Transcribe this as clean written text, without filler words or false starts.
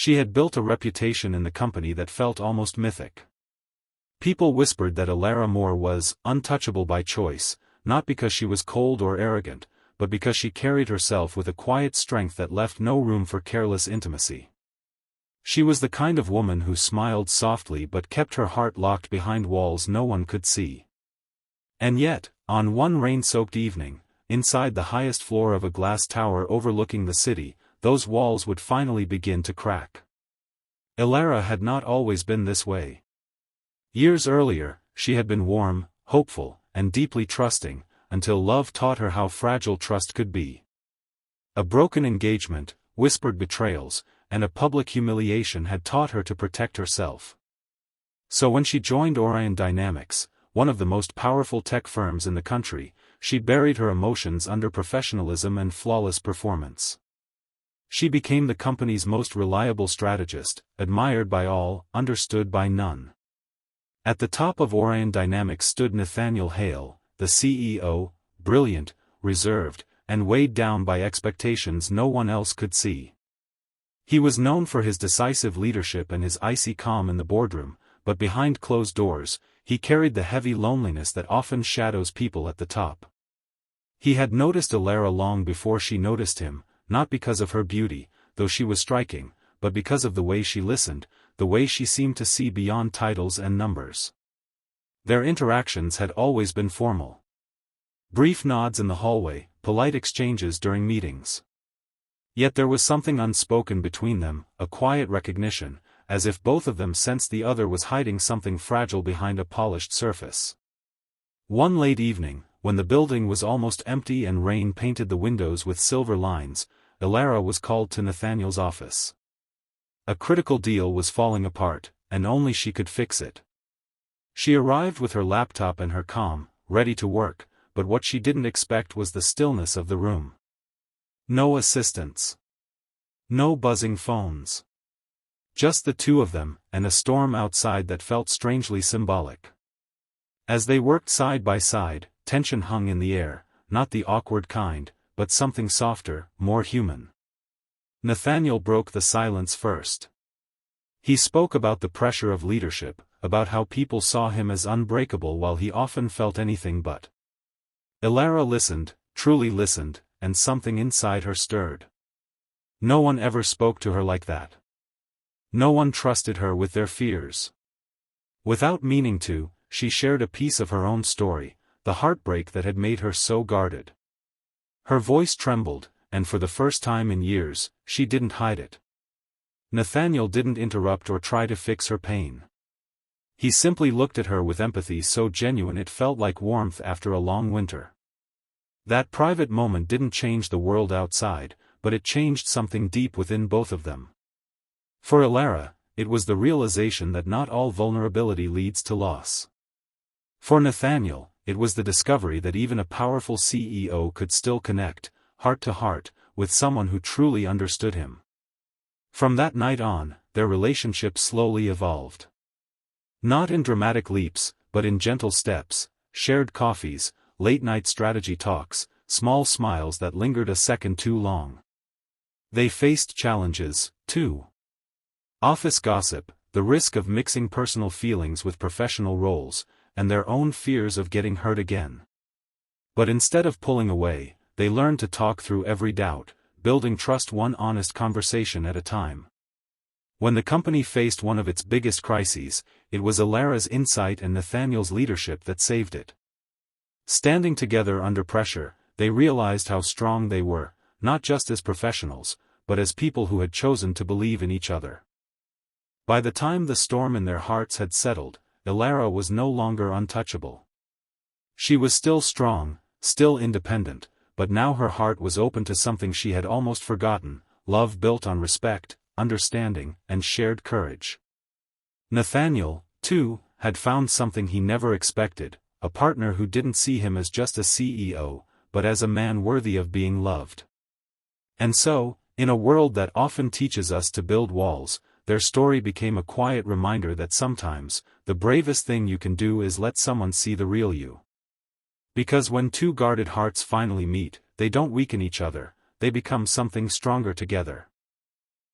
She had built a reputation in the company that felt almost mythic. People whispered that Elara Moore was untouchable by choice, not because she was cold or arrogant, but because she carried herself with a quiet strength that left no room for careless intimacy. She was the kind of woman who smiled softly but kept her heart locked behind walls no one could see. And yet, on one rain-soaked evening, inside the highest floor of a glass tower overlooking the city, those walls would finally begin to crack. Elara had not always been this way. Years earlier, she had been warm, hopeful, and deeply trusting, until love taught her how fragile trust could be. A broken engagement, whispered betrayals, and a public humiliation had taught her to protect herself. So when she joined Orion Dynamics, one of the most powerful tech firms in the country, she buried her emotions under professionalism and flawless performance. She became the company's most reliable strategist, admired by all, understood by none. At the top of Orion Dynamics stood Nathaniel Hale, the CEO, brilliant, reserved, and weighed down by expectations no one else could see. He was known for his decisive leadership and his icy calm in the boardroom, but behind closed doors, he carried the heavy loneliness that often shadows people at the top. He had noticed Elara long before she noticed him, not because of her beauty, though she was striking, but because of the way she listened, the way she seemed to see beyond titles and numbers. Their interactions had always been formal. Brief nods in the hallway, polite exchanges during meetings. Yet there was something unspoken between them, a quiet recognition, as if both of them sensed the other was hiding something fragile behind a polished surface. One late evening, when the building was almost empty and rain painted the windows with silver lines, Elara was called to Nathaniel's office. A critical deal was falling apart, and only she could fix it. She arrived with her laptop and her calm, ready to work, but what she didn't expect was the stillness of the room. No assistants. No buzzing phones. Just the two of them, and a storm outside that felt strangely symbolic. As they worked side by side, tension hung in the air, not the awkward kind, but something softer, more human. Nathaniel broke the silence first. He spoke about the pressure of leadership, about how people saw him as unbreakable while he often felt anything but. Elara listened, truly listened, and something inside her stirred. No one ever spoke to her like that. No one trusted her with their fears. Without meaning to, she shared a piece of her own story, the heartbreak that had made her so guarded. Her voice trembled, and for the first time in years, she didn't hide it. Nathaniel didn't interrupt or try to fix her pain. He simply looked at her with empathy so genuine it felt like warmth after a long winter. That private moment didn't change the world outside, but it changed something deep within both of them. For Elara, it was the realization that not all vulnerability leads to loss. For Nathaniel, it was the discovery that even a powerful CEO could still connect, heart to heart, with someone who truly understood him. From that night on, their relationship slowly evolved. Not in dramatic leaps, but in gentle steps, shared coffees, late-night strategy talks, small smiles that lingered a second too long. They faced challenges, too. Office gossip, the risk of mixing personal feelings with professional roles, and their own fears of getting hurt again. But instead of pulling away, they learned to talk through every doubt, building trust one honest conversation at a time. When the company faced one of its biggest crises, it was Elara's insight and Nathaniel's leadership that saved it. Standing together under pressure, they realized how strong they were, not just as professionals, but as people who had chosen to believe in each other. By the time the storm in their hearts had settled, Elara was no longer untouchable. She was still strong, still independent, but now her heart was open to something she had almost forgotten, love built on respect, understanding, and shared courage. Nathaniel, too, had found something he never expected, a partner who didn't see him as just a CEO, but as a man worthy of being loved. And so, in a world that often teaches us to build walls, their story became a quiet reminder that sometimes, the bravest thing you can do is let someone see the real you. Because when two guarded hearts finally meet, they don't weaken each other, they become something stronger together.